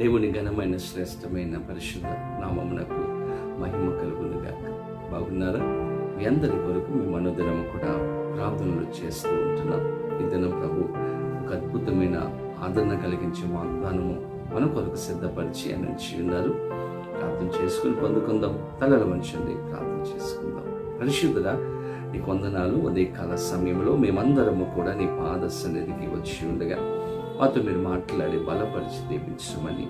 దేవుని ఘనమైన శ్రేష్టమైన పరిశుద్ధ నామమునకు మహిమ కలుగునుగాక. బాగున్నారా? మీ అందరి కొరకు మీ మనోదినము కూడా ప్రార్థనలు చేస్తూ ఉంటున్నాం. ఈ దినం ప్రభు ఒక అద్భుతమైన ఆదరణ కలిగించే వాగ్దానము మన కొరకు సిద్ధపరిచి అందించి ఉన్నారు. ప్రార్థన చేసుకుని పొందుకుందాం. తలలు వంచండి, ప్రార్థన చేసుకుందాం. పరిశుద్ధుడా, నీకు వందనాలు. ఉదయకాల సమయంలో మేమందరము కూడా నీ పాద సన్నిధికి వచ్చి ఉండగా మాతో మీరు మాట్లాడి బలపరిచి దీవించమని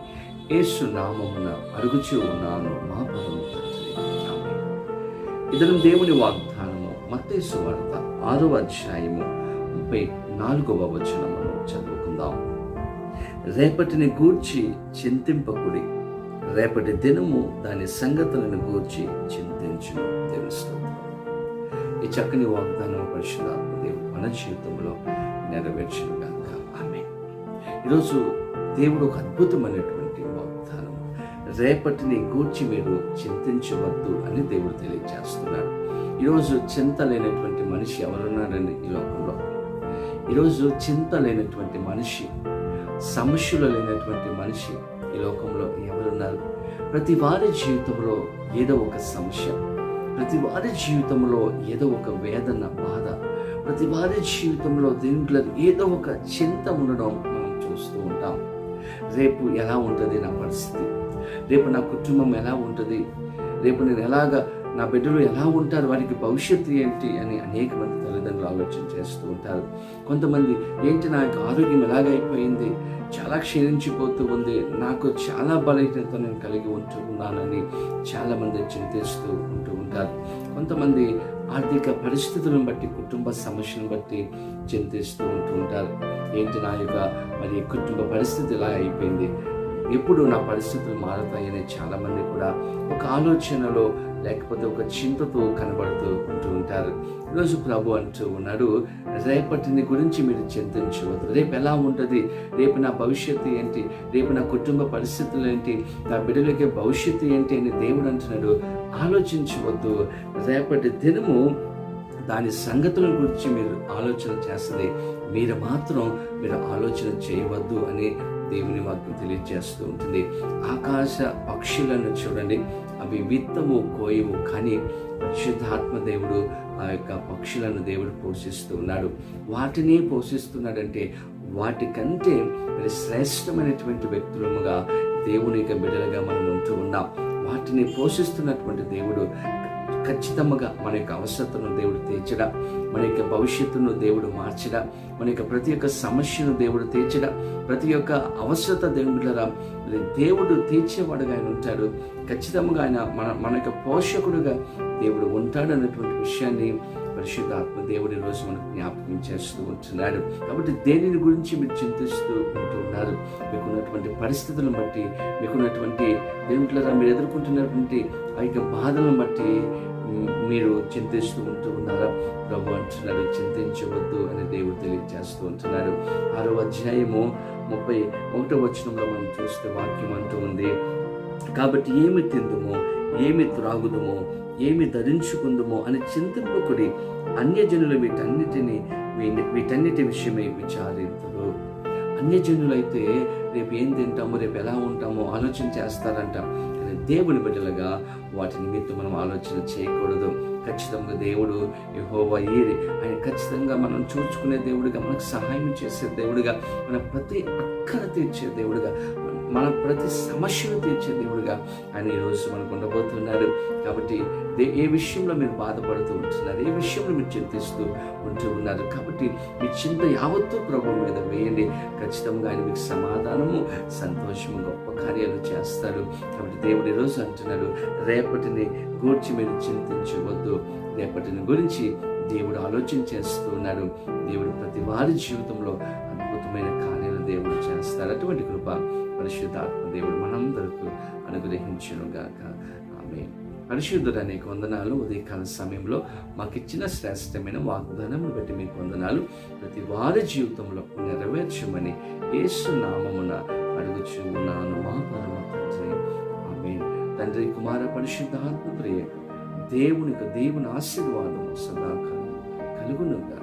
యేసు నామమున అడుగుచూ ఉన్నాను మా పరమ తండ్రి. ఆమేన్. ఇదనం దేవుని వాగ్దానము మత్తయి సువార్త 6వ అధ్యాయము 34వ వచనమును చదువుకుందాం. రేపటిని గూర్చి చింతింపకుడి, రేపటి దినము దాని సంగతులను గూర్చి చింతించును. దేవుని స్తోత్రం. ఈ చక్కని వాగ్దానం పరిశుద్ధాత్మ దేవుడు మన జీవితంలో నెరవేర్చునుగాక. ఆమేన్. ఈరోజు దేవుడు ఒక అద్భుతమైనటువంటి వాగ్దానం, రేపటిని గూర్చి మీరు చింతించవద్దు అని దేవుడు తెలియజేస్తున్నాడు. ఈరోజు చింత లేనటువంటి మనిషి ఎవరున్నారండి ఈ లోకంలో? ఈరోజు చింత లేనటువంటి మనిషి, సమస్యలు లేనటువంటి మనిషి ఈ లోకంలో ఎవరున్నారు? ప్రతి వారి జీవితంలో ఏదో ఒక సమస్య, ప్రతి వారి జీవితంలో ఏదో ఒక వేదన, బాధ, ప్రతి వారి జీవితంలో దీంట్లో ఏదో ఒక చింత ఉండడం మనం చూస్తూ ఉంటాం. రేపు ఎలా ఉంటుంది నా పరిస్థితి, రేపు నా కుటుంబం ఎలా ఉంటుంది, రేపు నేను ఎలాగా, నా బిడ్డలు ఎలా ఉంటారు, వారికి భవిష్యత్తు ఏంటి అని అనేక మంది తల్లిదండ్రులు ఆలోచన చేస్తూ ఉంటారు. కొంతమంది ఏంటి నా యొక్క ఆరోగ్యం ఎలాగైపోయింది, చాలా క్షీణించిపోతూ ఉంది, నాకు చాలా బలహీనత నేను కలిగి ఉన్నానని చాలామంది చింతిస్తూ ఉంటూ ఉంటారు. కొంతమంది ఆర్థిక పరిస్థితులను బట్టి, కుటుంబ సమస్యలను బట్టి చింతిస్తూ ఉంటూ ఉంటారు. ఏంటి నా యొక్క కుటుంబ పరిస్థితి ఇలా అయిపోయింది, ఎప్పుడు నా పరిస్థితులు మారుతాయని చాలామంది కూడా ఒక ఆలోచనలో లేకపోతే ఒక చింతతో కనబడుతూ ఉంటూ ఉంటారు. ఈరోజు ప్రభు అంటూ ఉన్నాడు, రేపటిని గురించి మీరు చింతించవద్దు. రేపు ఎలా ఉంటుంది, రేపు నా భవిష్యత్తు ఏంటి, రేపు నా కుటుంబ పరిస్థితులు ఏంటి, నా బిడ్డలకి భవిష్యత్తు ఏంటి అని దేవుడు అంటున్నాడు. ఆలోచించవద్దు. రేపటి దినము దాని సంగతుల గురించి మీరు ఆలోచన చేస్తుంది, మీరు మాత్రం ఆలోచన చేయవద్దు అని దేవుని వాక్యం తెలియజేస్తూ ఉంటుంది. ఆకాశ పక్షులను చూడండి, అవి విత్తము కోయవు, కానీ పరిశుద్ధాత్మ దేవుడు ఆ యొక్క పక్షులను దేవుడు పోషిస్తూ ఉన్నాడు. వాటిని పోషిస్తున్నాడంటే వాటికంటే శ్రేష్టమైనటువంటి వ్యక్తులముగా దేవుని యొక్క బిడ్డలుగా మనం ఉంటూ ఉన్నాం. వాటిని పోషిస్తున్నటువంటి దేవుడు ఖచ్చితంగా మన యొక్క అవసరతను దేవుడు తీర్చడా, మన యొక్క భవిష్యత్తును దేవుడు మార్చడా, మన యొక్క ప్రతి ఒక్క సమస్యను దేవుడు తీర్చడా, ప్రతి ఒక్క అవసరత దేవుడు తీర్చేవాడుగా ఆయన ఉంటాడు. ఖచ్చితంగా ఆయన మన యొక్క పోషకుడుగా దేవుడు ఉంటాడు అన్నటువంటి విషయాన్ని పరిశుద్ధాత్మ దేవుడి రోజు మనకు జ్ఞాపకం చేస్తూ ఉంటున్నాడు. కాబట్టి దేనిని గురించి మీరు చింతిస్తూ ఉంటూ ఉన్నారు? మీకున్నటువంటి పరిస్థితులను బట్టి, మీకున్నటువంటి దేవుడిలో మీరు ఎదుర్కొంటున్నటువంటి ఆ యొక్క బాధలను బట్టి మీరు చింతిస్తూ ఉంటూ ఉన్నారా? ప్రభు అంటున్నాడు, చింతించవద్దు అని దేవుడు తెలియజేస్తూ ఉంటున్నాడు. 6వ అధ్యాయము 31వ వచనంలో మనం చూస్తే వాక్యం అంటూ ఉంది, కాబట్టి ఏమి తిందుమో, ఏమి త్రాగుదుమో, ఏమి ధరించుకుందుమో అని చింతింపకుడి, అన్యజనులు వీటన్నిటి విషయమై విచారింతురు. అన్యజనులైతే రేపు ఏం తింటామో, రేపు ఎలా ఉంటామో ఆలోచన చేస్తారంట. కానీ దేవుని బిడ్డలుగా వాటి నిమిత్తం మనం ఆలోచన చేయకూడదు. ఖచ్చితంగా దేవుడు యెహోవా ఈరే, ఆయన ఖచ్చితంగా మనం చూసుకునే దేవుడిగా, మనకు సహాయం చేసే దేవుడిగా, మన ప్రతి అక్కర తీర్చే దేవుడిగా, మన ప్రతి సమస్యను తీర్చే దేవుడిగా ఆయన ఈరోజు మనకు ఉండబోతున్నాడు. కాబట్టి ఏ విషయంలో మీరు బాధపడుతూ ఉంటున్నారు, ఏ విషయంలో మీరు చింతిస్తూ ఉంటూ ఉన్నారు, కాబట్టి మీ చింత యావత్తూ ప్రభువు మీద వేయండి. ఖచ్చితంగా ఆయన మీకు సమాధానము, సంతోషము, గొప్ప కార్యాలు చేస్తాడు. కాబట్టి దేవుడు ఈరోజు అంటున్నాడు, రేపటిని గూర్చి మీరు చింతించవద్దు. రేపటిని గురించి దేవుడు ఆలోచన చేస్తూ ఉన్నాడు. దేవుడు ప్రతి వారి జీవితంలో అద్భుతమైన కార్యాలు దేవుడు చేస్తాడు. అటువంటి కృప పరిశుద్ధాత్మ దేవుడు మనందరికీ అనుగ్రహించునుగాక. ఆమేన్. పరిశుద్ధుడా, నీకు వందనాలు. ఉదయకాల సమయంలో మాకు ఇచ్చిన శ్రేష్టమైన వాగ్దానం బట్టి మీకు వందనాలు. ప్రతి వారి జీవితంలో నెరవేర్చమని యేసు నామమున అడుగుచూ ఉన్నాను మా పరమ తండ్రి. ఆమేన్. తండ్రి, కుమార, పరిశుద్ధాత్మ ప్రియకు దేవుని ఆశీర్వాదము సదాకాలం కలుగునుగాక.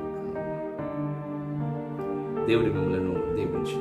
దేవుడి మిమ్మలను దీవించు.